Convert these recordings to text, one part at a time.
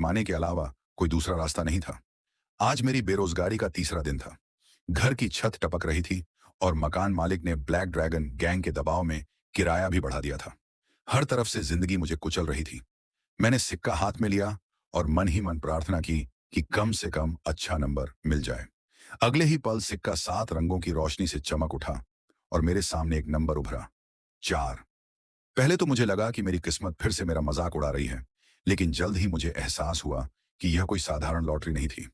माने के अलावा कोई दूसरा रास्ता नहीं था। आज मेरी बेरोजगारी का तीसरा दिन था। घर की छत टपक रही थी और मकान मालिक ने ब्लैक ड्रैगन गैंग के दबाव में किराया भी बढ़ा दिया था। हर तरफ से जिंदगी मुझे कुचल रही थी। मैंने सिक्का हाथ में लिया और मन ही मन प्रार्थना की कि कम से कम अच्छा नंबर मिल जाए। अगले ही पल सिक्का 7 रंगों की रोशनी से चमक उठा और मेरे सामने एक नंबर उभरा, 4। पहले तो मुझे लगा कि मेरी किस्मत फिर से मेरा मजाक उड़ा रही है, लेकिन जल्द ही मुझे एहसास हुआ कि यह कोई साधारण लॉटरी नहीं थी।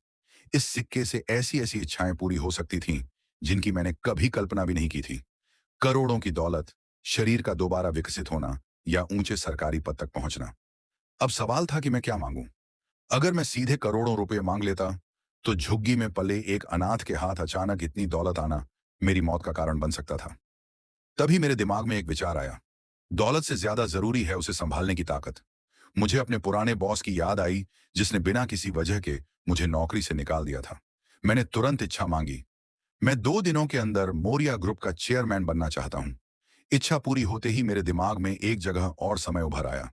इस सिक्के से ऐसी ऐसी इच्छाएं पूरी हो सकती थीं जिनकी मैंने कभी कल्पना भी नहीं की थी। करोड़ों की दौलत, शरीर का दोबारा विकसित होना या ऊंचे सरकारी पद तक पहुंचना। अब सवाल था कि मैं क्या मांगूं। अगर मैं सीधे करोड़ों रुपए मांग लेता तो झुग्गी में पले एक अनाथ के हाथ अचानक इतनी दौलत आना मेरी मौत का कारण बन सकता था। तभी मेरे दिमाग में एक विचार आया, दौलत से ज्यादा जरूरी है उसे संभालने की ताकत। मुझे अपने पुराने बॉस की याद आई जिसने बिना किसी वजह के मुझे नौकरी से निकाल दिया था। मैंने तुरंत इच्छा मांगी, मैं 2 दिनों के अंदर मोरिया ग्रुप का चेयरमैन बनना चाहता हूं। इच्छा पूरी होते ही मेरे दिमाग में एक जगह और समय उभर आया।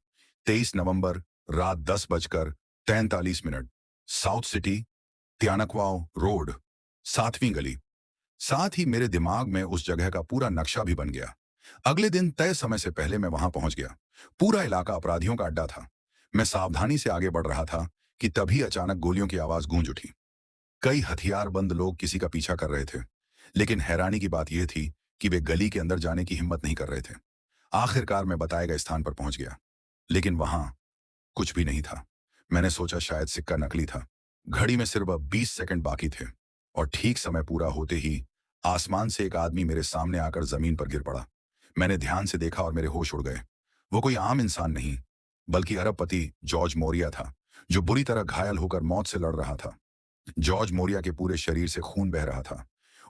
23 नवंबर, रात 10:43 साउथ सिटी, त्यानकवाओ रोड, 7वीं गली। साथ ही मेरे दिमाग में उस जगह का पूरा नक्शा भी बन गया। अगले दिन तय समय से पहले मैं वहां पहुंच गया। पूरा इलाका अपराधियों का अड्डा था। मैं सावधानी से आगे बढ़ रहा था कि तभी अचानक गोलियों की आवाज गूंज उठी। कई हथियारबंद लोग किसी का पीछा कर रहे थे, लेकिन हैरानी की बात यह थी कि वे गली के अंदर जाने की हिम्मत नहीं कर रहे थे। आखिरकार मैं बताए गए स्थान पर पहुंच गया, लेकिन वहां कुछ भी नहीं था। मैंने सोचा शायद सिक्का नकली था। घड़ी में सिर्फ अब 20 सेकंड बाकी थे और ठीक समय पूरा होते ही आसमान से एक आदमी मेरे सामने आकर जमीन पर गिर पड़ा। मैंने ध्यान से देखा और मेरे होश उड़ गए। वो कोई आम इंसान नहीं, बल्कि अरबपति जॉर्ज मोरिया था, जो बुरी तरह घायल होकर मौत से लड़ रहा था। जॉर्ज मोरिया के पूरे शरीर से खून बह रहा था।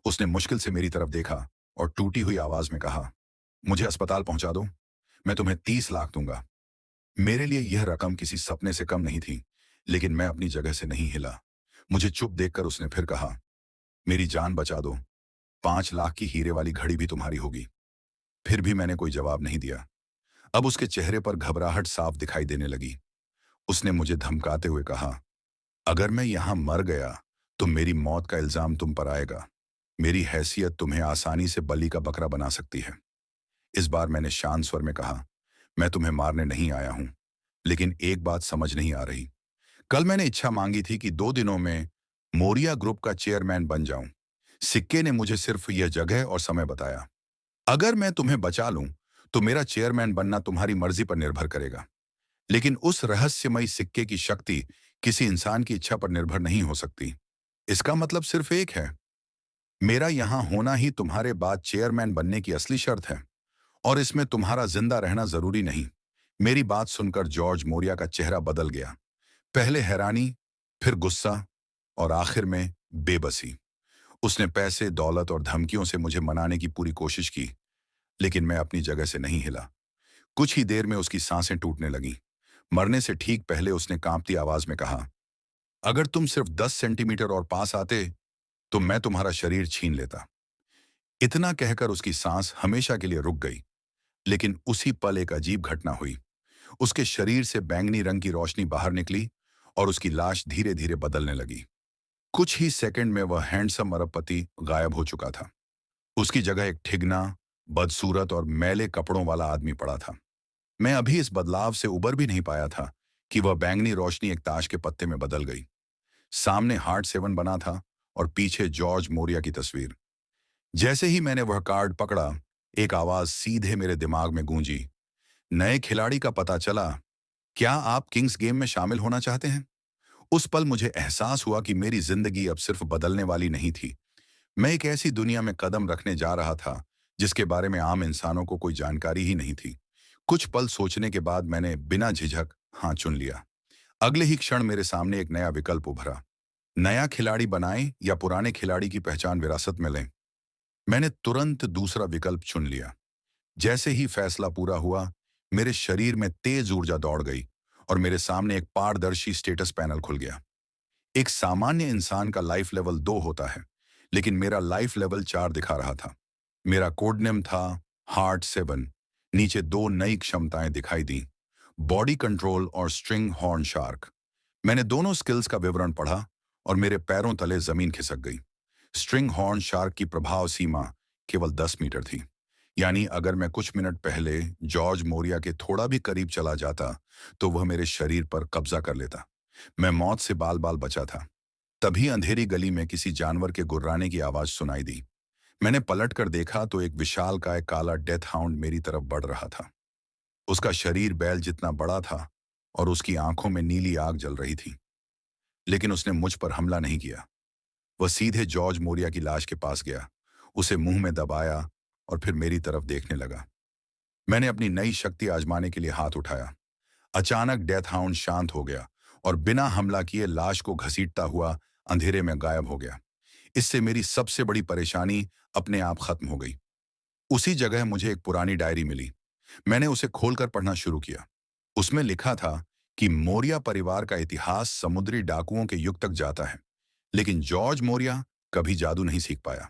उसने मुश्किल से मेरी तरफ देखा और टूटी हुई आवाज में कहा, मुझे अस्पताल पहुंचा दो, मैं तुम्हें 30 लाख दूंगा। मेरे लिए यह रकम किसी सपने से कम नहीं थी, लेकिन मैं अपनी जगह से नहीं हिला। मुझे चुप देखकर उसने फिर कहा, मेरी जान बचा दो, 5 लाख की हीरे वाली घड़ी भी तुम्हारी होगी। फिर भी मैंने कोई जवाब नहीं दिया। अब उसके चेहरे पर घबराहट साफ दिखाई देने लगी। उसने मुझे धमकाते हुए कहा, अगर मैं यहां मर गया तो मेरी मौत का इल्जाम तुम पर आएगा। मेरी हैसियत तुम्हें आसानी से बलि का बकरा बना सकती है। इस बार मैंने शांत स्वर में कहा, मैं तुम्हें मारने नहीं आया हूं, लेकिन एक बात समझ नहीं आ रही। कल मैंने इच्छा मांगी थी कि 2 दिनों में मोरिया ग्रुप का चेयरमैन बन जाऊं। सिक्के ने मुझे सिर्फ यह जगह और समय बताया। अगर मैं तुम्हें बचा लूं तो मेरा चेयरमैन बनना तुम्हारी मर्जी पर निर्भर करेगा, लेकिन उस रहस्यमयी सिक्के की शक्ति किसी इंसान की इच्छा पर निर्भर नहीं हो सकती। इसका मतलब सिर्फ एक है, मेरा यहां होना ही तुम्हारे बाद चेयरमैन बनने की असली शर्त है, और इसमें तुम्हारा जिंदा रहना जरूरी नहीं। मेरी बात सुनकर जॉर्ज मोरिया का चेहरा बदल गया। पहले हैरानी, फिर गुस्सा और आखिर में बेबसी। उसने पैसे, दौलत और धमकियों से मुझे मनाने की पूरी कोशिश की, लेकिन मैं अपनी जगह से नहीं हिला। कुछ ही देर में उसकी सांसें टूटने लगीं। मरने से ठीक पहले उसने कांपती आवाज में कहा, अगर तुम सिर्फ 10 सेंटीमीटर और पास आते तो मैं तुम्हारा शरीर छीन लेता। इतना कहकर उसकी सांस हमेशा के लिए रुक गई। लेकिन उसी पल एक अजीब घटना हुई। उसके शरीर से बैंगनी रंग की रोशनी बाहर निकली और उसकी लाश धीरे धीरे बदलने लगी। कुछ ही सेकंड में वह हैंडसम अरबपति गायब हो चुका था। उसकी जगह एक ठिगना, बदसूरत और मैले कपड़ों वाला आदमी पड़ा था। मैं अभी इस बदलाव से उबर भी नहीं पाया था कि वह बैंगनी रोशनी एक ताश के पत्ते में बदल गई। सामने हार्ट 7 बना था और पीछे जॉर्ज मोरिया की तस्वीर। जैसे ही मैंने वह कार्ड पकड़ा, एक आवाज सीधे मेरे दिमाग में गूंजी, नए खिलाड़ी का पता चला, क्या आप किंग्स गेम में शामिल होना चाहते हैं? उस पल मुझे एहसास हुआ कि मेरी जिंदगी अब सिर्फ बदलने वाली नहीं थी। मैं एक ऐसी दुनिया में कदम रखने जा रहा था जिसके बारे में आम इंसानों को कोई जानकारी ही नहीं थी। कुछ पल सोचने के बाद मैंने बिना झिझक हाँ चुन लिया। अगले ही क्षण मेरे सामने एक नया विकल्प उभरा। नया खिलाड़ी बनाएं या पुराने खिलाड़ी की पहचान विरासत में लें। मैंने तुरंत दूसरा विकल्प चुन लिया। जैसे ही फैसला पूरा हुआ, मेरे शरीर में तेज ऊर्जा दौड़ गई और मेरे सामने एक पारदर्शी स्टेटस पैनल खुल गया। एक सामान्य इंसान का लाइफ लेवल 2 होता है, लेकिन मेरा लाइफ लेवल 4 दिखा रहा था। मेरा कोड नेम था हार्ट 7। नीचे 2 नई क्षमताएं दिखाई दी, बॉडी कंट्रोल और स्ट्रिंग हॉर्न शार्क। मैंने दोनों स्किल्स का विवरण पढ़ा और मेरे पैरों तले जमीन खिसक गई। स्ट्रिंग हॉर्न शार्क की प्रभाव सीमा केवल 10 मीटर थी। यानी अगर मैं कुछ मिनट पहले जॉर्ज मोरिया के थोड़ा भी करीब चला जाता तो वह मेरे शरीर पर कब्जा कर लेता। मैं मौत से बाल बाल बचा था। तभी अंधेरी गली में किसी जानवर के गुर्राने की आवाज सुनाई दी। मैंने पलट कर देखा तो एक विशालकाय काला डेथ हाउंड मेरी तरफ बढ़ रहा था। उसका शरीर बैल जितना बड़ा था और उसकी आंखों में नीली आग जल रही थी। लेकिन उसने मुझ पर हमला नहीं किया। वह सीधे जॉर्ज मोरिया की लाश के पास गया, उसे मुंह में दबाया और फिर मेरी तरफ देखने लगा। मैंने अपनी नई शक्ति आजमाने के लिए हाथ उठाया। अचानक डेथ हाउंड शांत हो गया और बिना हमला किए लाश को घसीटता हुआ अंधेरे में गायब हो गया। इससे मेरी सबसे बड़ी परेशानी अपने आप खत्म हो गई। उसी जगह मुझे एक पुरानी डायरी मिली। मैंने उसे खोलकर पढ़ना शुरू किया। उसमें लिखा था कि मौर्य परिवार का इतिहास समुद्री डाकुओं के युग तक जाता है, लेकिन जॉर्ज मौर्य कभी जादू नहीं सीख पाया।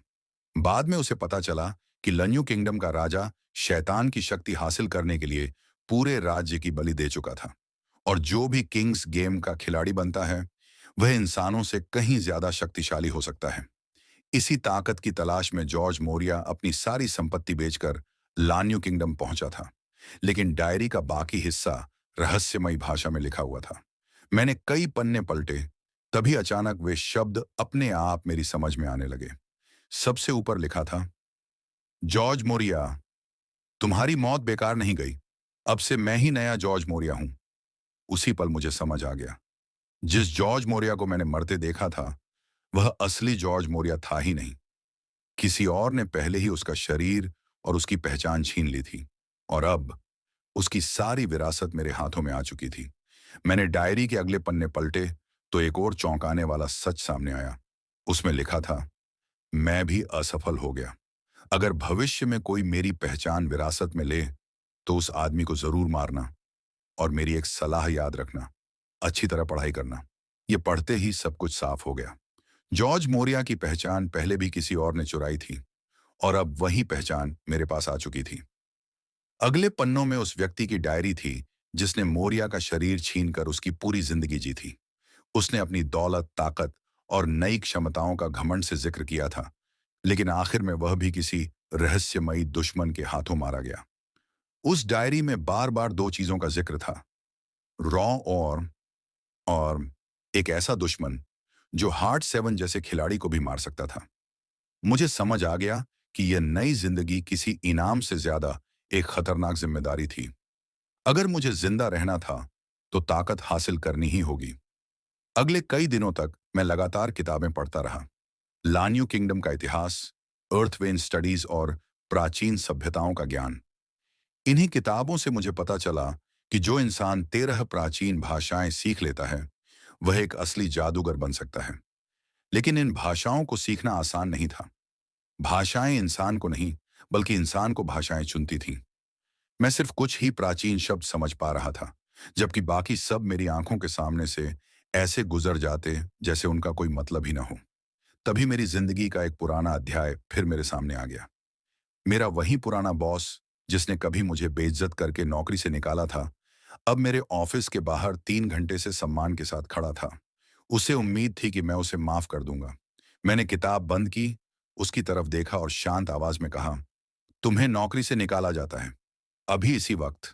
बाद में उसे पता चला कि लन्यू किंगडम का राजा शैतान की शक्ति हासिल करने के लिए पूरे राज्य की बलि दे चुका था, और जो भी किंग्स गेम का खिलाड़ी बनता है वह इंसानों से कहीं ज्यादा शक्तिशाली हो सकता है। इसी ताकत की तलाश में जॉर्ज मौर्य अपनी सारी संपत्ति बेचकर लान्यू किंगडम पहुंचा था। लेकिन डायरी का बाकी हिस्सा रहस्यमयी भाषा में लिखा हुआ था। मैंने कई पन्ने पलटे, तभी अचानक वे शब्द अपने आप मेरी समझ में आने लगे। सबसे ऊपर लिखा था, जॉर्ज मोरिया, तुम्हारी मौत बेकार नहीं गई। अब से मैं ही नया जॉर्ज मोरिया हूं। उसी पल मुझे समझ आ गया, जिस जॉर्ज मोरिया को मैंने मरते देखा था वह असली जॉर्ज मोरिया था ही नहीं। किसी और ने पहले ही उसका शरीर और उसकी पहचान छीन ली थी, और अब उसकी सारी विरासत मेरे हाथों में आ चुकी थी। मैंने डायरी के अगले पन्ने पलटे तो एक और चौंकाने वाला सच सामने आया। उसमें लिखा था, मैं भी असफल हो गया। अगर भविष्य में कोई मेरी पहचान विरासत में ले तो उस आदमी को जरूर मारना, और मेरी एक सलाह याद रखना, अच्छी तरह पढ़ाई करना। ये पढ़ते ही सब कुछ साफ हो गया। जॉर्ज मोरिया की पहचान पहले भी किसी और ने चुराई थी, और अब वही पहचान मेरे पास आ चुकी थी। अगले पन्नों में उस व्यक्ति की डायरी थी जिसने मोरिया का शरीर छीनकर उसकी पूरी जिंदगी जी थी। उसने अपनी दौलत, ताकत और नई क्षमताओं का घमंड से जिक्र किया था, लेकिन आखिर में वह भी किसी रहस्यमयी दुश्मन के हाथों मारा गया। उस डायरी में बार बार दो चीजों का जिक्र था, रॉ और एक ऐसा दुश्मन जो हार्ट सेवन जैसे खिलाड़ी को भी मार सकता था। मुझे समझ आ गया कि यह नई जिंदगी किसी इनाम से ज्यादा एक खतरनाक जिम्मेदारी थी। अगर मुझे जिंदा रहना था तो ताकत हासिल करनी ही होगी। अगले कई दिनों तक मैं लगातार किताबें पढ़ता रहा। लान्यू किंगडम का इतिहास, अर्थवेन स्टडीज और प्राचीन सभ्यताओं का ज्ञान। इन्हीं किताबों से मुझे पता चला कि जो इंसान 13 प्राचीन भाषाएं सीख लेता है वह एक असली जादूगर बन सकता है। लेकिन इन भाषाओं को सीखना आसान नहीं था। भाषाएं इंसान को नहीं, बल्कि इंसान को भाषाएं चुनती थीं। मैं सिर्फ कुछ ही प्राचीन शब्द समझ पा रहा था, जबकि बाकी सब मेरी आंखों के सामने से ऐसे गुजर जाते जैसे उनका कोई मतलब ही ना हो। तभी मेरी जिंदगी का एक पुराना अध्याय फिर मेरे सामने आ गया। मेरा वही पुराना बॉस जिसने कभी मुझे बेइज्जत करके नौकरी से निकाला था, अब मेरे ऑफिस के बाहर 3 घंटे से सम्मान के साथ खड़ा था। उसे उम्मीद थी कि मैं उसे माफ कर दूंगा। मैंने किताब बंद की, उसकी तरफ देखा और शांत आवाज में कहा, तुम्हें नौकरी से निकाला जाता है, अभी इसी वक्त।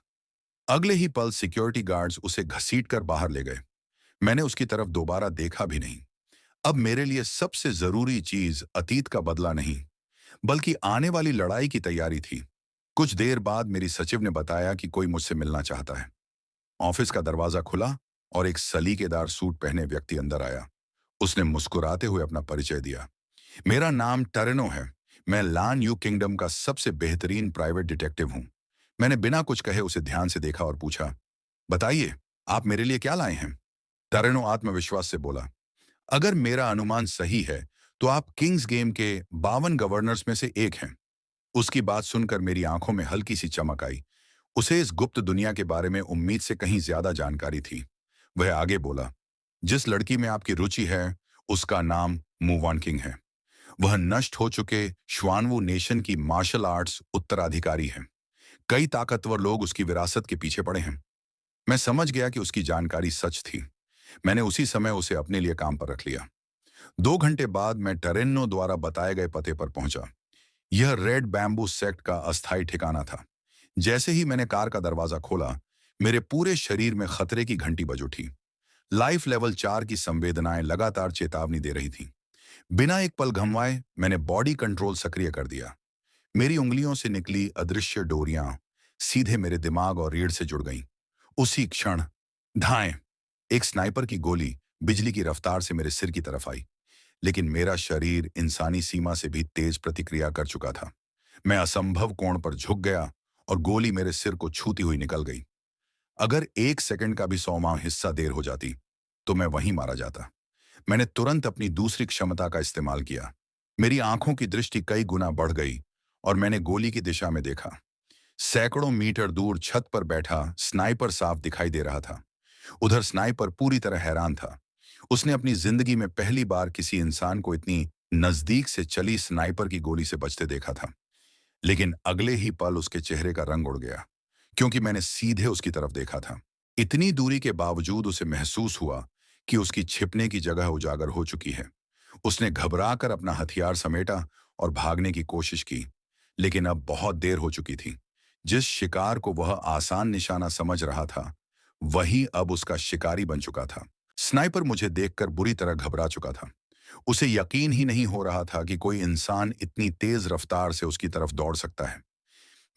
अगले ही पल सिक्योरिटी गार्ड्स उसे घसीटकर बाहर ले गए। मैंने उसकी तरफ दोबारा देखा भी नहीं। अब मेरे लिए सबसे जरूरी चीज अतीत का बदला नहीं, बल्कि आने वाली लड़ाई की तैयारी थी। कुछ देर बाद मेरी सचिव ने बताया कि कोई मुझसे मिलना चाहता है। ऑफिस का दरवाजा खुला और एक सलीकेदार सूट पहने व्यक्ति अंदर आया। उसने मुस्कुराते हुए अपना परिचय दिया। मेरा नाम टरेनो है। मैं लान यू किंगडम का सबसे बेहतरीन प्राइवेट डिटेक्टिव हूं। मैंने बिना कुछ कहे उसे ध्यान से देखा और पूछा, बताइए, आप मेरे लिए क्या लाए हैं? टरेनो आत्मविश्वास से बोला, अगर मेरा अनुमान सही है तो आप किंग्स गेम के 52 गवर्नर्स में से एक हैं। उसकी बात सुनकर मेरी आंखों में हल्की सी चमक आई। उसे इस गुप्त दुनिया के बारे में उम्मीद से कहीं ज्यादा जानकारी थी। वह आगे बोला, जिस लड़की में आपकी रुचि है उसका नाम मूवान किंग है। वह नष्ट हो चुके श्वानवू नेशन की मार्शल आर्ट्स उत्तराधिकारी है। कई ताकतवर लोग उसकी विरासत के पीछे पड़े हैं। मैं समझ गया कि उसकी जानकारी सच थी। मैंने उसी समय उसे अपने लिए काम पर रख लिया। 2 घंटे बाद मैं टरेन्नो द्वारा बताए गए पते पर पहुंचा। यह रेड बैम्बू सेक्ट का अस्थायी ठिकाना था। जैसे ही मैंने कार का दरवाजा खोला, मेरे पूरे शरीर में खतरे की घंटी बज उठी। लाइफ लेवल 4 की संवेदनाएं लगातार चेतावनी दे रही थीं। बिना एक पल घमवाए मैंने बॉडी कंट्रोल सक्रिय कर दिया। मेरी उंगलियों से निकली अदृश्य डोरियां सीधे मेरे दिमाग और रीढ़ से जुड़ गईं। उसी क्षण धाएं, एक स्नाइपर की गोली बिजली की रफ्तार से मेरे सिर की तरफ आई। लेकिन मेरा शरीर इंसानी सीमा से भी तेज प्रतिक्रिया कर चुका था। मैं असंभव कोण पर झुक गया और गोली मेरे सिर को छूती हुई निकल गई। अगर 1 सेकंड का भी 100वां हिस्सा देर हो जाती तो मैं वहीं मारा जाता। मैंने तुरंत अपनी दूसरी क्षमता का इस्तेमाल किया। मेरी आंखों की दृष्टि कई गुना बढ़ गई और मैंने गोली की दिशा में देखा। सैकड़ों मीटर दूर छत पर बैठा स्नाइपर साफ दिखाई दे रहा था। उधर स्नाइपर पूरी तरह हैरान था। उसने अपनी जिंदगी में पहली बार किसी इंसान को इतनी नजदीक से चली स्नाइपर की गोली से बचते देखा था। लेकिन अगले ही पल उसके चेहरे का रंग उड़ गया, क्योंकि मैंने सीधे उसकी तरफ देखा था। इतनी दूरी के बावजूद उसे महसूस हुआ कि उसकी छिपने की जगह उजागर हो चुकी है। उसने घबराकर अपना हथियार समेटा और भागने की कोशिश की, लेकिन अब बहुत देर हो चुकी थी। जिस शिकार को वह आसान निशाना समझ रहा था, वही अब उसका शिकारी बन चुका था। स्नाइपर मुझे देखकर बुरी तरह घबरा चुका था। उसे यकीन ही नहीं हो रहा था कि कोई इंसान इतनी तेज रफ्तार से उसकी तरफ दौड़ सकता है।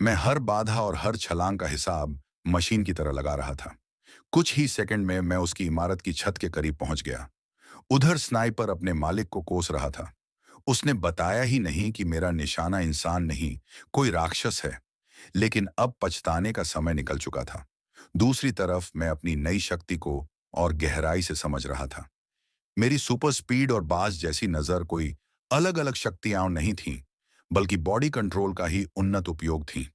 मैं हर बाधा और हर छलांग का हिसाब मशीन की तरह लगा रहा था। कुछ ही सेकंड में मैं उसकी इमारत की छत के करीब पहुंच गया। उधर स्नाइपर अपने मालिक को कोस रहा था। उसने बताया ही नहीं कि मेरा निशाना इंसान नहीं, कोई राक्षस है। लेकिन अब पछताने का समय निकल चुका था। दूसरी तरफ मैं अपनी नई शक्ति को और गहराई से समझ रहा था। मेरी सुपर स्पीड और बाज जैसी नजर कोई अलग अलग शक्तियां नहीं थीं, बल्कि बॉडी कंट्रोल का ही उन्नत उपयोग थी।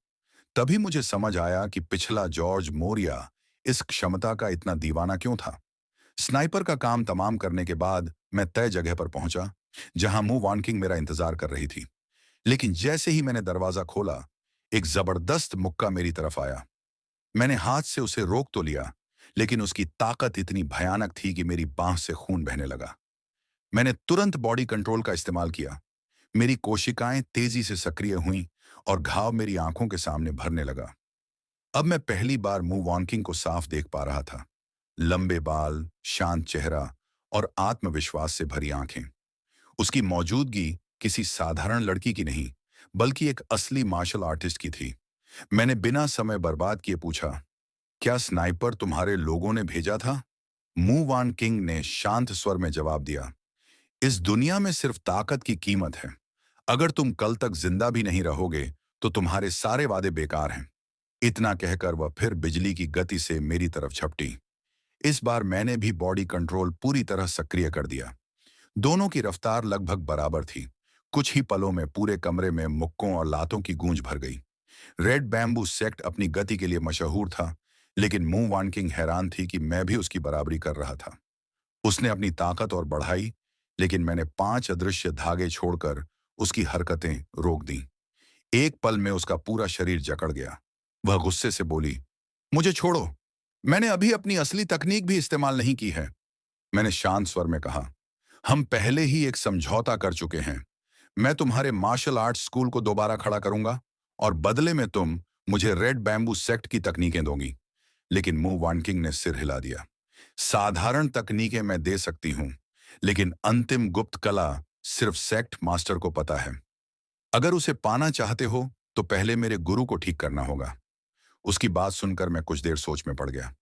तभी मुझे समझ आया कि पिछला जॉर्ज मोरिया इस क्षमता का इतना दीवाना क्यों था। स्नाइपर का काम तमाम करने के बाद मैं तय जगह पर पहुंचा, जहां मू वान किंग मेरा इंतजार कर रही थी। लेकिन जैसे ही मैंने दरवाजा खोला, एक जबरदस्त मुक्का मेरी तरफ आया। मैंने हाथ से उसे रोक तो लिया, लेकिन उसकी ताकत इतनी भयानक थी कि मेरी बांह से खून बहने लगा। मैंने तुरंत बॉडी कंट्रोल का इस्तेमाल किया। मेरी कोशिकाएं तेजी से सक्रिय हुईं और घाव मेरी आंखों के सामने भरने लगा। अब मैं पहली बार मू वॉन्किंग को साफ देख पा रहा था। लंबे बाल, शांत चेहरा और आत्मविश्वास से भरी आंखें। उसकी मौजूदगी किसी साधारण लड़की की नहीं, बल्कि एक असली मार्शल आर्टिस्ट की थी। मैंने बिना समय बर्बाद किए पूछा, क्या स्नाइपर तुम्हारे लोगों ने भेजा था? मू वान किंग ने शांत स्वर में जवाब दिया, इस दुनिया में सिर्फ ताकत की कीमत है। अगर तुम कल तक जिंदा भी नहीं रहोगे, तो तुम्हारे सारे वादे बेकार हैं। इतना कहकर वह फिर बिजली की गति से मेरी तरफ झपटी। इस बार मैंने भी बॉडी कंट्रोल पूरी तरह सक्रिय कर दिया। दोनों की रफ्तार लगभग बराबर थी। कुछ ही पलों में पूरे कमरे में मुक्कों और लातों की गूंज भर गई। रेड बैम्बू सेक्ट अपनी गति के लिए मशहूर था, लेकिन मू वान किंग हैरान थी कि मैं भी उसकी बराबरी कर रहा था। उसने अपनी ताकत और बढ़ाई, लेकिन मैंने 5 अदृश्य धागे छोड़कर उसकी हरकतें रोक दी। एक पल में उसका पूरा शरीर जकड़ गया। वह गुस्से से बोली, मुझे छोड़ो, मैंने अभी अपनी असली तकनीक भी इस्तेमाल नहीं की है। मैंने शांत स्वर में कहा, हम पहले ही एक समझौता कर चुके हैं। मैं तुम्हारे मार्शल आर्ट्स स्कूल को दोबारा खड़ा करूंगा और बदले में तुम मुझे रेड बैम्बू सेक्ट की तकनीकें दोगी। लेकिन मू वान किंग ने सिर हिला दिया। साधारण तकनीकें मैं दे सकती हूं, लेकिन अंतिम गुप्त कला सिर्फ सेक्ट मास्टर को पता है। अगर उसे पाना चाहते हो तो पहले मेरे गुरु को ठीक करना होगा। उसकी बात सुनकर मैं कुछ देर सोच में पड़ गया।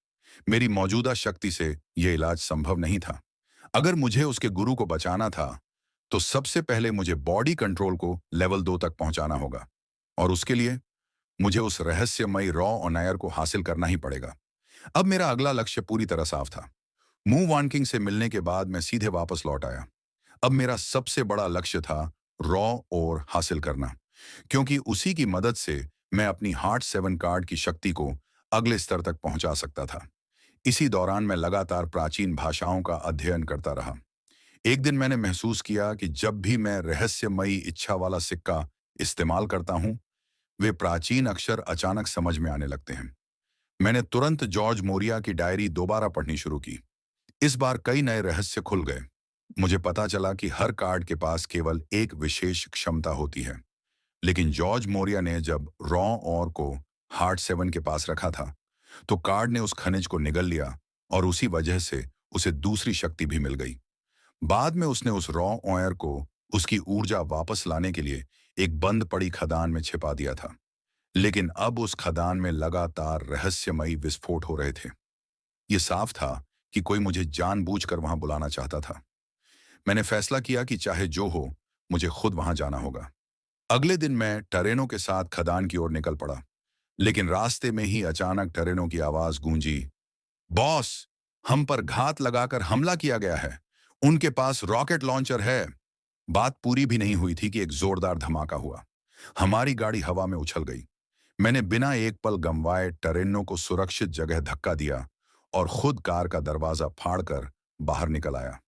मेरी मौजूदा शक्ति से यह इलाज संभव नहीं था। अगर मुझे उसके गुरु को बचाना था, तो सबसे पहले मुझे बॉडी कंट्रोल को लेवल 2 तक पहुंचाना होगा। और उसके लिए मुझे उस रहस्यमयी रॉ ओनायर को हासिल करना ही पड़ेगा। अब मेरा अगला लक्ष्य पूरी तरह साफ था। मू वान किंग से मिलने के बाद मैं सीधे वापस लौट आया। अब मेरा सबसे बड़ा लक्ष्य था रॉ और हासिल करना, क्योंकि उसी की मदद से मैं अपनी हार्ट 7 कार्ड की शक्ति को अगले स्तर तक पहुंचा सकता था। इसी दौरान मैं लगातार प्राचीन भाषाओं का अध्ययन करता रहा। एक दिन मैंने महसूस किया कि जब भी मैं रहस्यमयी इच्छा वाला सिक्का इस्तेमाल करता हूं, वे प्राचीन अक्षर अचानक समझ में आने लगते हैं। मैंने तुरंत जॉर्ज मोरिया की डायरी दोबारा पढ़नी शुरू की। इस बार कई नए रहस्य खुल गए। मुझे पता चला कि हर कार्ड के पास केवल एक विशेष क्षमता होती है। लेकिन जॉर्ज मोरिया ने जब रॉ और को हार्ट 7 के पास रखा था, तो कार्ड ने उस खनिज को निगल लिया और उसी वजह से उसे दूसरी शक्ति भी मिल गई। बाद में उसने उस रॉ ऑयर को उसकी ऊर्जा वापस लाने के लिए एक बंद पड़ी खदान में छिपा दिया था। लेकिन अब उस खदान में लगातार रहस्यमयी विस्फोट हो रहे थे। ये साफ था कि कोई मुझे जानबूझकर वहां बुलाना चाहता था। मैंने फैसला किया कि चाहे जो हो, मुझे खुद वहां जाना होगा। अगले दिन मैं टरेनो के साथ खदान की ओर निकल पड़ा। लेकिन रास्ते में ही अचानक टरेनो की आवाज गूंजी, बॉस, हम पर घात लगाकर हमला किया गया है। उनके पास रॉकेट लॉन्चर है। बात पूरी भी नहीं हुई थी कि एक जोरदार धमाका हुआ। हमारी गाड़ी हवा में उछल गई। मैंने बिना एक पल गंवाए टरेनो को सुरक्षित जगह धक्का दिया और खुद कार का दरवाजा फाड़कर बाहर निकल आया।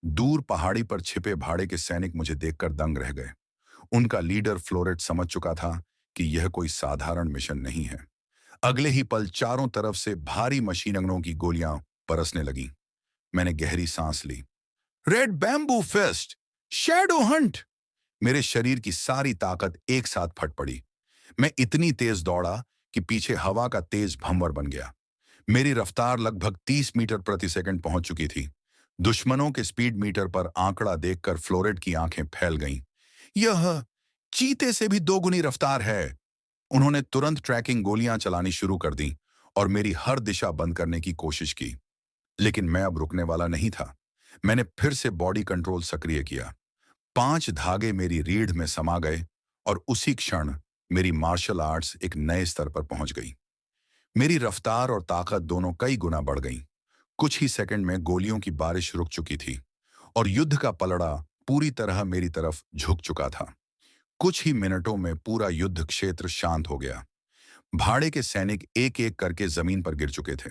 दूर पहाड़ी पर छिपे भाड़े के सैनिक मुझे देखकर दंग रह गए। उनका लीडर फ्लोरेट समझ चुका था कि यह कोई साधारण मिशन नहीं है। अगले ही पल चारों तरफ से भारी मशीनगनों की गोलियां बरसने लगीं। मैंने गहरी सांस ली। Red bamboo fist, shadow hunt. मेरे शरीर की सारी ताकत एक साथ फट पड़ी। मैं इतनी तेज दौड़ा कि पीछे हवा का तेज भंवर बन गया। मेरी रफ्तार लगभग 30 मीटर प्रति सेकंड पहुंच चुकी थी। दुश्मनों के स्पीड मीटर पर आंकड़ा देखकर फ्लोरेट की आंखें फैल गईं। यह चीते से भी दोगुनी रफ्तार है। उन्होंने तुरंत ट्रैकिंग गोलियां चलानी शुरू कर दी और मेरी हर दिशा बंद करने की कोशिश की। लेकिन मैं अब रुकने वाला नहीं था। मैंने फिर से बॉडी कंट्रोल सक्रिय किया। 5 धागे मेरी रीढ़ में समा गए और उसी क्षण मेरी मार्शल आर्ट्स एक नए स्तर पर पहुंच गई। मेरी रफ्तार और ताकत दोनों कई गुना बढ़ गईं। कुछ ही सेकंड में गोलियों की बारिश रुक चुकी थी और युद्ध का पलड़ा पूरी तरह मेरी तरफ झुक चुका था। कुछ ही मिनटों में पूरा युद्ध क्षेत्र शांत हो गया। भाड़े के सैनिक एक एक करके जमीन पर गिर चुके थे।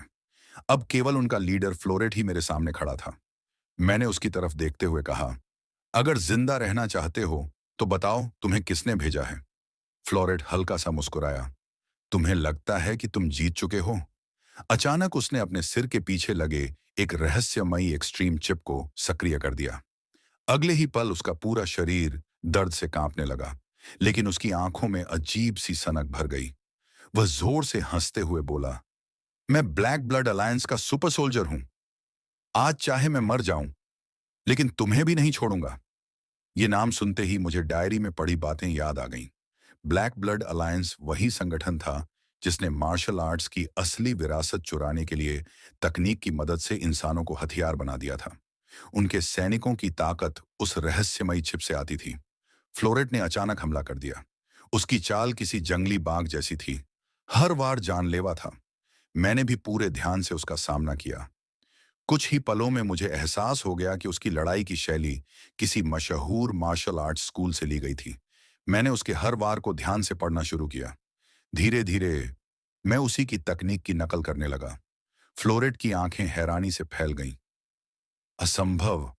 अब केवल उनका लीडर फ्लोरेट ही मेरे सामने खड़ा था। मैंने उसकी तरफ देखते हुए कहा, अगर जिंदा रहना चाहते हो तो बताओ तुम्हें किसने भेजा है। फ्लोरेट हल्का सा मुस्कुराया। तुम्हें लगता है कि तुम जीत चुके हो? अचानक उसने अपने सिर के पीछे लगे एक रहस्यमयी एक्सट्रीम चिप को सक्रिय कर दिया। अगले ही पल उसका पूरा शरीर दर्द से कांपने लगा, लेकिन उसकी आंखों में अजीब सी सनक भर गई। वह जोर से हंसते हुए बोला, मैं ब्लैक ब्लड अलायंस का सुपर सोल्जर हूं। आज चाहे मैं मर जाऊं, लेकिन तुम्हें भी नहीं छोड़ूंगा। ये नाम सुनते ही मुझे डायरी में पढ़ी बातें याद आ गईं। ब्लैक ब्लड अलायंस वही संगठन था जिसने मार्शल आर्ट्स की असली विरासत चुराने के लिए तकनीक की मदद से इंसानों को हथियार बना दिया था। उनके सैनिकों की ताकत उस रहस्यमयी छिप से आती थी। फ्लोरेट ने अचानक हमला कर दिया। उसकी चाल किसी जंगली बाघ जैसी थी। हर वार जानलेवा था। मैंने भी पूरे ध्यान से उसका सामना किया। कुछ ही पलों में मुझे एहसास हो गया कि उसकी लड़ाई की शैली किसी मशहूर मार्शल आर्ट्स स्कूल से ली गई थी। मैंने उसके हर वार को ध्यान से पढ़ना शुरू किया। धीरे धीरे मैं उसी की तकनीक की नकल करने लगा। फ्लोरेट की आंखें हैरानी से फैल गईं। असंभव!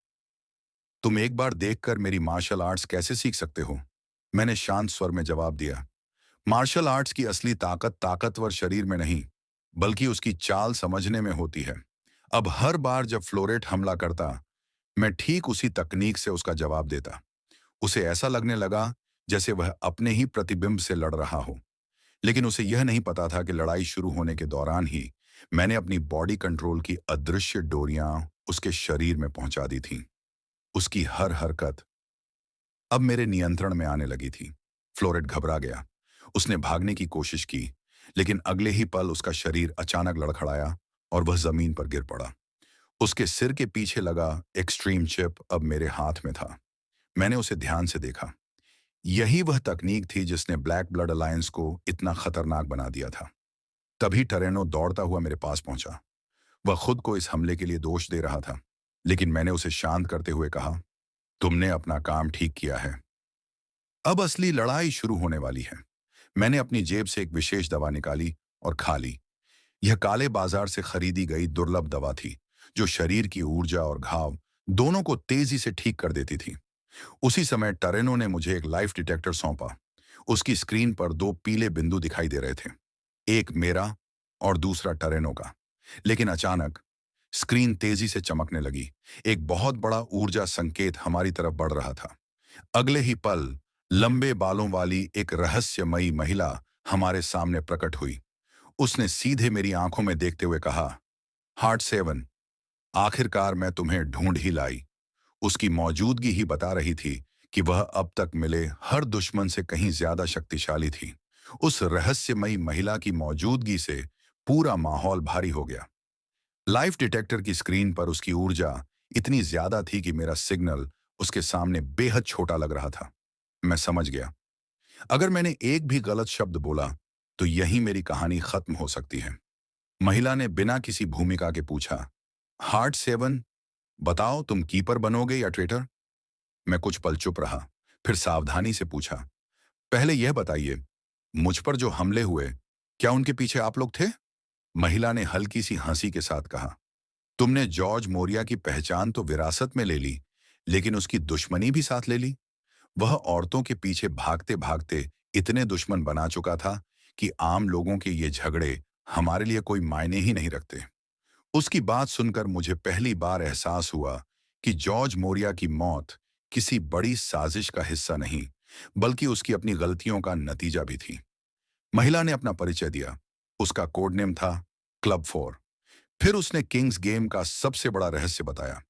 तुम एक बार देखकर मेरी मार्शल आर्ट्स कैसे सीख सकते हो? मैंने शांत स्वर में जवाब दिया। मार्शल आर्ट्स की असली ताकत ताकतवर शरीर में नहीं, बल्कि उसकी चाल समझने में होती है। अब हर बार जब फ्लोरेट हमला करता, मैं ठीक उसी तकनीक से उसका जवाब देता। उसे ऐसा लगने लगा जैसे वह अपने ही प्रतिबिंब से लड़ रहा हो। लेकिन उसे यह नहीं पता था कि लड़ाई शुरू होने के दौरान ही मैंने अपनी बॉडी कंट्रोल की अदृश्य डोरियां उसके शरीर में पहुंचा दी थीं। उसकी हर हरकत अब मेरे नियंत्रण में आने लगी थी। फ्लोरेट घबरा गया। उसने भागने की कोशिश की, लेकिन अगले ही पल उसका शरीर अचानक लड़खड़ाया और वह जमीन पर गिर पड़ा। उसके सिर के पीछे लगा एक्सट्रीम चिप अब मेरे हाथ में था। मैंने उसे ध्यान से देखा। यही वह तकनीक थी जिसने ब्लैक ब्लड अलायंस को इतना खतरनाक बना दिया था। तभी टरेनो दौड़ता हुआ मेरे पास पहुंचा। वह खुद को इस हमले के लिए दोष दे रहा था, लेकिन मैंने उसे शांत करते हुए कहा, तुमने अपना काम ठीक किया है। अब असली लड़ाई शुरू होने वाली है। मैंने अपनी जेब से एक विशेष दवा निकाली और खा ली। यह काले बाजार से खरीदी गई दुर्लभ दवा थी, जो शरीर की ऊर्जा और घाव दोनों को तेजी से ठीक कर देती थी। उसी समय टरेनो ने मुझे एक लाइफ डिटेक्टर सौंपा। उसकी स्क्रीन पर 2 पीले बिंदु दिखाई दे रहे थे, एक मेरा और दूसरा टरेनो का। लेकिन अचानक स्क्रीन तेजी से चमकने लगी। एक बहुत बड़ा ऊर्जा संकेत हमारी तरफ बढ़ रहा था। अगले ही पल लंबे बालों वाली एक रहस्यमयी महिला हमारे सामने प्रकट हुई। उसने सीधे मेरी आंखों में देखते हुए कहा, हार्ट सेवन, आखिरकार मैं तुम्हें ढूंढ ही लाई। उसकी मौजूदगी ही बता रही थी कि वह अब तक मिले हर दुश्मन से कहीं ज्यादा शक्तिशाली थी। उस रहस्यमयी महिला की मौजूदगी से पूरा माहौल भारी हो गया। लाइफ डिटेक्टर की स्क्रीन पर उसकी ऊर्जा इतनी ज्यादा थी कि मेरा सिग्नल उसके सामने बेहद छोटा लग रहा था। मैं समझ गया, अगर मैंने एक भी गलत शब्द बोला तो यही मेरी कहानी खत्म हो सकती है। महिला ने बिना किसी भूमिका के पूछा, हार्ट सेवन, बताओ तुम कीपर बनोगे या ट्रेटर? मैं कुछ पल चुप रहा, फिर सावधानी से पूछा, पहले यह बताइए, मुझ पर जो हमले हुए, क्या उनके पीछे आप लोग थे? महिला ने हल्की सी हंसी के साथ कहा, तुमने जॉर्ज मोरिया की पहचान तो विरासत में ले ली, लेकिन उसकी दुश्मनी भी साथ ले ली। वह औरतों के पीछे भागते भागते इतने दुश्मन बना चुका था कि आम लोगों के ये झगड़े हमारे लिए कोई मायने ही नहीं रखते। उसकी बात सुनकर मुझे पहली बार एहसास हुआ कि जॉर्ज मोरिया की मौत किसी बड़ी साजिश का हिस्सा नहीं, बल्कि उसकी अपनी गलतियों का नतीजा भी थी। महिला ने अपना परिचय दिया। उसका कोड नेम था क्लब 4। फिर उसने किंग्स गेम का सबसे बड़ा रहस्य बताया।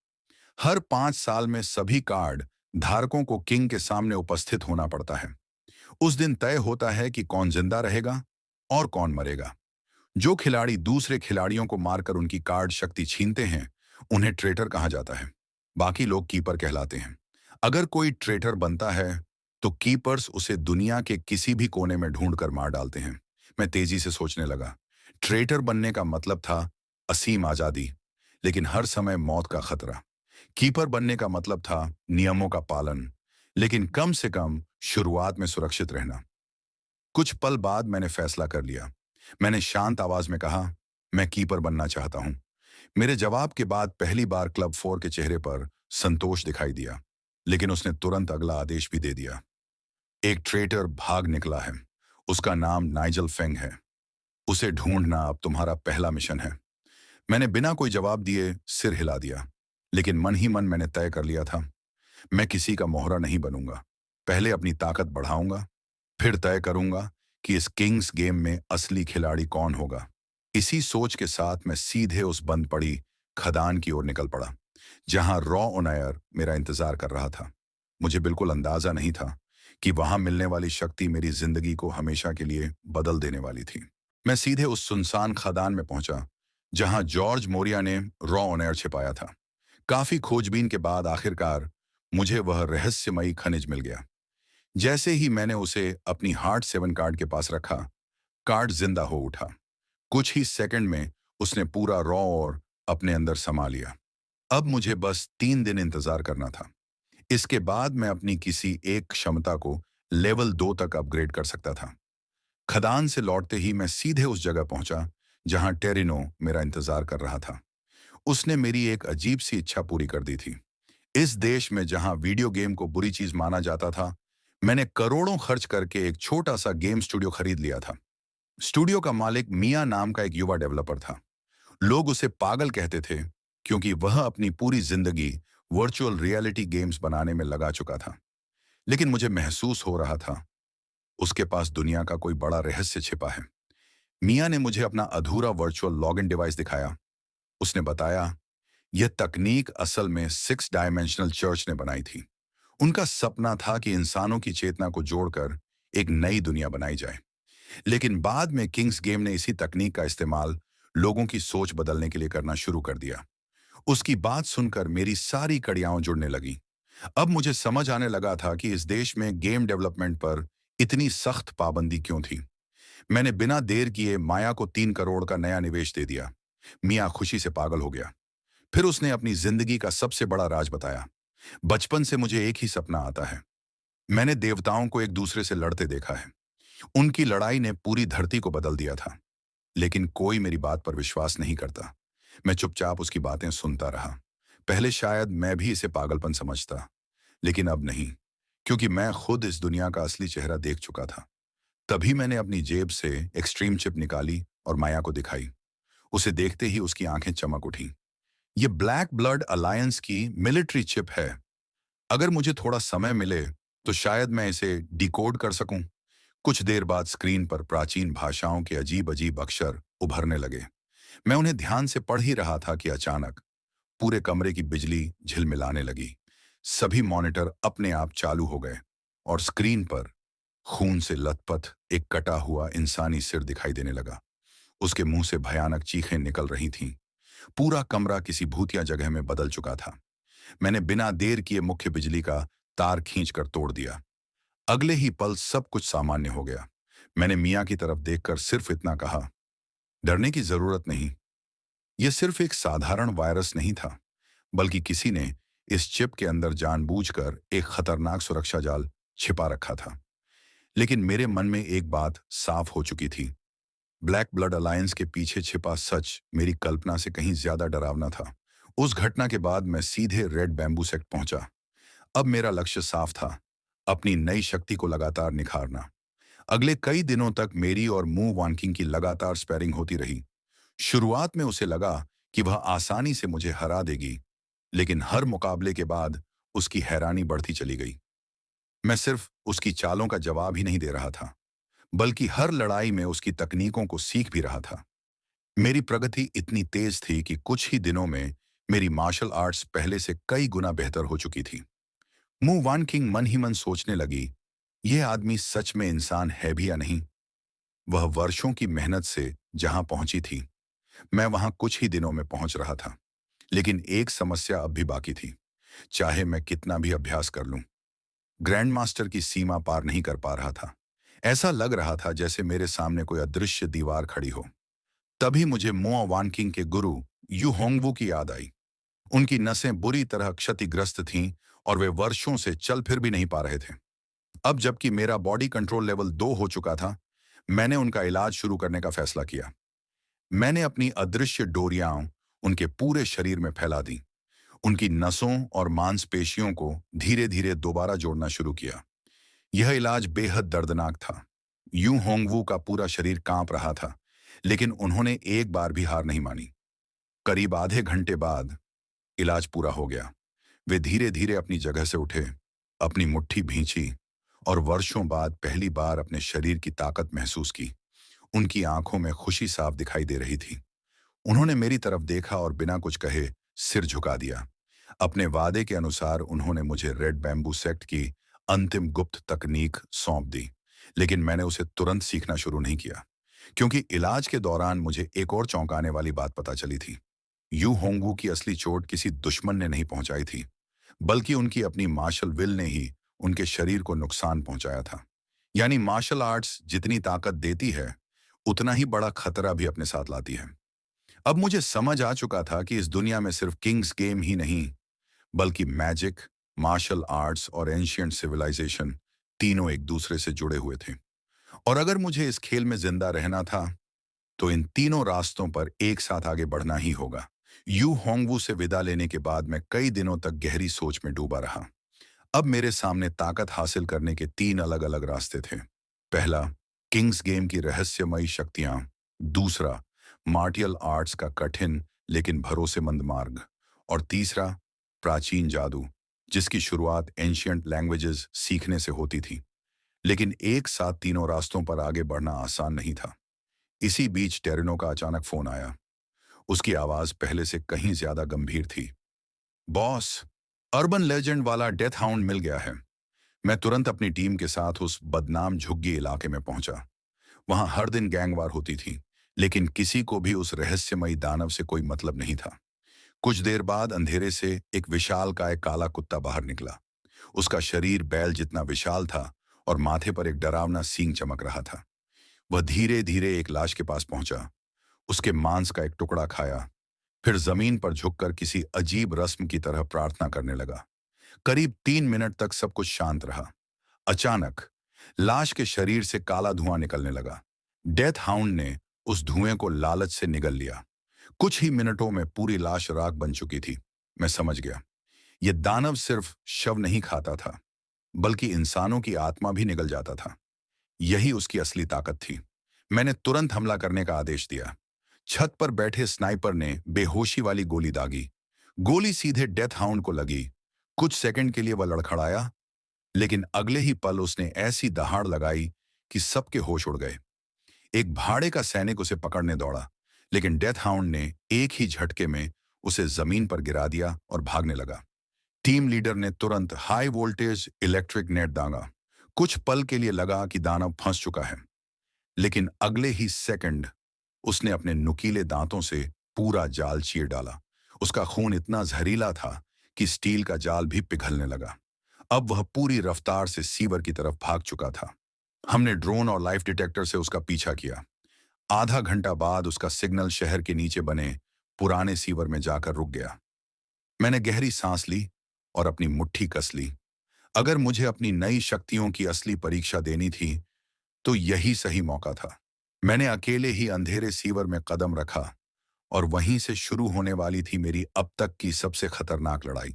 हर 5 साल में सभी कार्ड धारकों को किंग के सामने उपस्थित होना पड़ता है। उस दिन तय होता है कि कौन जिंदा रहेगा और कौन मरेगा। जो खिलाड़ी दूसरे खिलाड़ियों को मारकर उनकी कार्ड शक्ति छीनते हैं, उन्हें ट्रेटर कहा जाता है। बाकी लोग कीपर कहलाते हैं। अगर कोई ट्रेटर बनता है तो कीपर्स उसे दुनिया के किसी भी कोने में ढूंढकर मार डालते हैं। मैं तेजी से सोचने लगा। ट्रेटर बनने का मतलब था असीम आजादी, लेकिन हर समय मौत का खतरा। कीपर बनने का मतलब था नियमों का पालन, लेकिन कम से कम शुरुआत में सुरक्षित रहना। कुछ पल बाद मैंने फैसला कर लिया। मैंने शांत आवाज में कहा, मैं कीपर बनना चाहता हूं। मेरे जवाब के बाद पहली बार क्लब 4 के चेहरे पर संतोष दिखाई दिया, लेकिन उसने तुरंत अगला आदेश भी दे दिया। एक ट्रेटर भाग निकला है। उसका नाम नाइजल फेंग है। उसे ढूंढना अब तुम्हारा पहला मिशन है। मैंने बिना कोई जवाब दिए सिर हिला दिया, लेकिन मन ही मन मैंने तय कर लिया था, मैं किसी का मोहरा नहीं बनूंगा। पहले अपनी ताकत बढ़ाऊंगा, फिर तय करूंगा कि इस किंग्स गेम में असली खिलाड़ी कौन होगा। इसी सोच के साथ मैं सीधे उस बंद पड़ी खदान की ओर निकल पड़ा, जहां रॉ ओनायर मेरा इंतजार कर रहा था। मुझे बिल्कुल अंदाजा नहीं था कि वहां मिलने वाली शक्ति मेरी जिंदगी को हमेशा के लिए बदल देने वाली थी। मैं सीधे उस सुनसान खदान में पहुंचा जहां जॉर्ज मोरिया ने रॉ ओनायर छिपाया था। काफी खोजबीन के बाद आखिरकार मुझे वह रहस्यमयी खनिज मिल गया। जैसे ही मैंने उसे अपनी हार्ट 7 कार्ड के पास रखा, कार्ड जिंदा हो उठा। कुछ ही सेकंड में उसने पूरा रॉ और अपने अंदर समा लिया। अब मुझे बस 3 दिन इंतजार करना था। इसके बाद मैं अपनी किसी एक क्षमता को लेवल 2 तक अपग्रेड कर सकता था। खदान से लौटते ही मैं सीधे उस जगह पहुंचा जहां टेरिनो मेरा इंतजार कर रहा था। उसने मेरी एक अजीब सी इच्छा पूरी कर दी थी। इस देश में जहां वीडियो गेम को बुरी चीज माना जाता था, मैंने करोड़ों खर्च करके एक छोटा सा गेम स्टूडियो खरीद लिया था। स्टूडियो का मालिक मिया नाम का एक युवा डेवलपर था। लोग उसे पागल कहते थे क्योंकि वह अपनी पूरी जिंदगी वर्चुअल रियलिटी गेम्स बनाने में लगा चुका था। लेकिन मुझे महसूस हो रहा था उसके पास दुनिया का कोई बड़ा रहस्य छिपा है। मिया ने मुझे अपना अधूरा वर्चुअल लॉगिन डिवाइस दिखाया। उसने बताया, यह तकनीक असल में 6 डायमेंशनल चर्च ने बनाई थी। उनका सपना था कि इंसानों की चेतना को जोड़कर एक नई दुनिया बनाई जाए। लेकिन बाद में किंग्स गेम ने इसी तकनीक का इस्तेमाल लोगों की सोच बदलने के लिए करना शुरू कर दिया। उसकी बात सुनकर मेरी सारी कड़ियां जुड़ने लगी। अब मुझे समझ आने लगा था कि इस देश में गेम डेवलपमेंट पर इतनी सख्त पाबंदी क्यों थी। मैंने बिना देर किए माया को 3 करोड़ का नया निवेश दे दिया। मिया खुशी से पागल हो गया। फिर उसने अपनी जिंदगी का सबसे बड़ा राज बताया। बचपन से मुझे एक ही सपना आता है। मैंने देवताओं को एक दूसरे से लड़ते देखा है। उनकी लड़ाई ने पूरी धरती को बदल दिया था। लेकिन कोई मेरी बात पर विश्वास नहीं करता। मैं चुपचाप उसकी बातें सुनता रहा। पहले शायद मैं भी इसे पागलपन समझता, लेकिन अब नहीं, क्योंकि मैं खुद इस दुनिया का असली चेहरा देख चुका था। तभी मैंने अपनी जेब से एक्सट्रीम चिप निकाली और माया को दिखाई। उसे देखते ही उसकी आंखें चमक उठी। ये ब्लैक ब्लड अलायंस की मिलिट्री चिप है। अगर मुझे थोड़ा समय मिले तो शायद मैं इसे डिकोड कर सकूं। कुछ देर बाद स्क्रीन पर प्राचीन भाषाओं के अजीब अजीब अक्षर उभरने लगे। मैं उन्हें ध्यान से पढ़ ही रहा था कि अचानक पूरे कमरे की बिजली झिलमिलाने लगी। सभी मॉनिटर अपने आप चालू हो गए और स्क्रीन पर खून से लथपथ एक कटा हुआ इंसानी सिर दिखाई देने लगा। उसके मुंह से भयानक चीखें निकल रही थीं। पूरा कमरा किसी भूतिया जगह में बदल चुका था। मैंने बिना देर किए मुख्य बिजली का तार खींचकर तोड़ दिया। अगले ही पल सब कुछ सामान्य हो गया। मैंने मियाँ की तरफ देखकर सिर्फ इतना कहा, डरने की जरूरत नहीं। यह सिर्फ एक साधारण वायरस नहीं था, बल्कि किसी ने इस चिप के अंदर जानबूझकर एक खतरनाक सुरक्षा जाल छिपा रखा था। लेकिन मेरे मन में एक बात साफ हो चुकी थी। ब्लैक ब्लड अलायंस के पीछे छिपा सच मेरी कल्पना से कहीं ज्यादा डरावना था। उस घटना के बाद मैं सीधे रेड बैम्बू सेक्ट पहुंचा। अब मेरा लक्ष्य साफ था, अपनी नई शक्ति को लगातार निखारना। अगले कई दिनों तक मेरी और मूव वॉन्किंग की लगातार स्पैरिंग होती रही। शुरुआत में उसे लगा कि वह आसानी से मुझे हरा देगी, लेकिन हर मुकाबले के बाद उसकी हैरानी बढ़ती चली गई। मैं सिर्फ उसकी चालों का जवाब ही नहीं दे रहा था, बल्कि हर लड़ाई में उसकी तकनीकों को सीख भी रहा था। मेरी प्रगति इतनी तेज थी कि कुछ ही दिनों में मेरी मार्शल आर्ट्स पहले से कई गुना बेहतर हो चुकी थी। मू वान किंग मन ही मन सोचने लगी, यह आदमी सच में इंसान है भी या नहीं। वह वर्षों की मेहनत से जहां पहुंची थी, मैं वहां कुछ ही दिनों में पहुंच रहा था। लेकिन एक समस्या अब भी बाकी थी। चाहे मैं कितना भी अभ्यास कर लूं, ग्रैंड मास्टर की सीमा पार नहीं कर पा रहा था। ऐसा लग रहा था जैसे मेरे सामने कोई अदृश्य दीवार खड़ी हो। तभी मुझे मोआ वान किंग के गुरु यू होंगवू की याद आई। उनकी नसें बुरी तरह क्षतिग्रस्त थीं और वे वर्षों से चल फिर भी नहीं पा रहे थे। अब जबकि मेरा बॉडी कंट्रोल लेवल 2 हो चुका था, मैंने उनका इलाज शुरू करने का फैसला किया। मैंने अपनी अदृश्य डोरियां उनके पूरे शरीर में फैला दी, उनकी नसों और मांसपेशियों को धीरे धीरे दोबारा जोड़ना शुरू किया। यह इलाज बेहद दर्दनाक था। यू होंगवू का पूरा शरीर कांप रहा था, लेकिन उन्होंने एक बार भी हार नहीं मानी। करीब आधे घंटे बाद इलाज पूरा हो गया। वे धीरे धीरे अपनी जगह से उठे, अपनी मुट्ठी भींची और वर्षों बाद पहली बार अपने शरीर की ताकत महसूस की। उनकी आंखों में खुशी साफ दिखाई दे रही थी। उन्होंने मेरी तरफ देखा और बिना कुछ कहे सिर झुका दिया। अपने वादे के अनुसार उन्होंने मुझे रेड बैम्बू सेक्ट की अंतिम गुप्त तकनीक सौंप दी। लेकिन मैंने उसे तुरंत सीखना शुरू नहीं किया, क्योंकि इलाज के दौरान मुझे एक और चौंकाने वाली बात पता चली थी। यू होंगवू की असली चोट किसी दुश्मन ने नहीं पहुंचाई थी, बल्कि उनकी अपनी मार्शल विल ने ही उनके शरीर को नुकसान पहुंचाया था। यानी मार्शल आर्ट्स जितनी ताकत देती है, उतना ही बड़ा खतरा भी अपने साथ लाती है। अब मुझे समझ आ चुका था कि इस दुनिया में सिर्फ किंग्स गेम ही नहीं, बल्कि मैजिक, मार्शल आर्ट्स और एंशिएंट सिविलाइजेशन तीनों एक दूसरे से जुड़े हुए थे। और अगर मुझे इस खेल में जिंदा रहना था, तो इन तीनों रास्तों पर एक साथ आगे बढ़ना ही होगा। यू होंगवू से विदा लेने के बाद मैं कई दिनों तक गहरी सोच में डूबा रहा। अब मेरे सामने ताकत हासिल करने के 3 अलग अलग रास्ते थे। पहला, किंग्स गेम की रहस्यमयी शक्तियां। दूसरा, मार्टियल आर्ट्स का कठिन लेकिन भरोसेमंद मार्ग। और तीसरा, प्राचीन जादू, जिसकी शुरुआत एंशियंट लैंग्वेजेस सीखने से होती थी। लेकिन एक साथ तीनों रास्तों पर आगे बढ़ना आसान नहीं था। इसी बीच टेरिनो का अचानक फोन आया। उसकी आवाज पहले से कहीं ज्यादा गंभीर थी। बॉस, अर्बन लेजेंड वाला डेथ हाउंड मिल गया है। मैं तुरंत अपनी टीम के साथ उस बदनाम झुग्गी इलाके में पहुंचा। वहां हर दिन गैंगवार होती थी, लेकिन किसी को भी उस रहस्यमयी दानव से कोई मतलब नहीं था। कुछ देर बाद अंधेरे से एक विशालकाय काला कुत्ता बाहर निकला। उसका शरीर बैल जितना विशाल था और माथे पर एक डरावना सींग चमक रहा था। वह धीरे धीरे एक लाश के पास पहुंचा, उसके मांस का एक टुकड़ा खाया, फिर जमीन पर झुककर किसी अजीब रस्म की तरह प्रार्थना करने लगा। करीब 3 मिनट तक सब कुछ शांत रहा। अचानक लाश के शरीर से काला धुआं निकलने लगा। डेथ हाउंड ने उस धुएं को लालच से निगल लिया। कुछ ही मिनटों में पूरी लाश राख बन चुकी थी। मैं समझ गया, यह दानव सिर्फ शव नहीं खाता था, बल्कि इंसानों की आत्मा भी निगल जाता था। यही उसकी असली ताकत थी। मैंने तुरंत हमला करने का आदेश दिया। छत पर बैठे स्नाइपर ने बेहोशी वाली गोली दागी, गोली सीधे डेथ हाउंड को लगी। कुछ सेकंड के लिए वह लड़खड़ाया, लेकिन अगले ही पल उसने ऐसी दहाड़ लगाई कि सबके होश उड़ गए। एक भाड़े का सैनिक उसे पकड़ने दौड़ा, लेकिन डेथ हाउंड ने एक ही झटके में उसे जमीन पर गिरा दिया और भागने लगा। टीम लीडर ने तुरंत हाई वोल्टेज इलेक्ट्रिक नेट दागा। कुछ पल के लिए लगा कि दानव फंस चुका है, लेकिन अगले ही सेकंड उसने अपने नुकीले दांतों से पूरा जाल चीर डाला। उसका खून इतना जहरीला था कि स्टील का जाल भी पिघलने लगा। अब वह पूरी रफ्तार से सीवर की तरफ भाग चुका था। हमने ड्रोन और लाइफ डिटेक्टर से उसका पीछा किया। आधा घंटा बाद उसका सिग्नल शहर के नीचे बने पुराने सीवर में जाकर रुक गया। मैंने गहरी सांस ली और अपनी मुट्ठी कस ली। अगर मुझे अपनी नई शक्तियों की असली परीक्षा देनी थी, तो यही सही मौका था। मैंने अकेले ही अंधेरे सीवर में कदम रखा और वहीं से शुरू होने वाली थी मेरी अब तक की सबसे खतरनाक लड़ाई।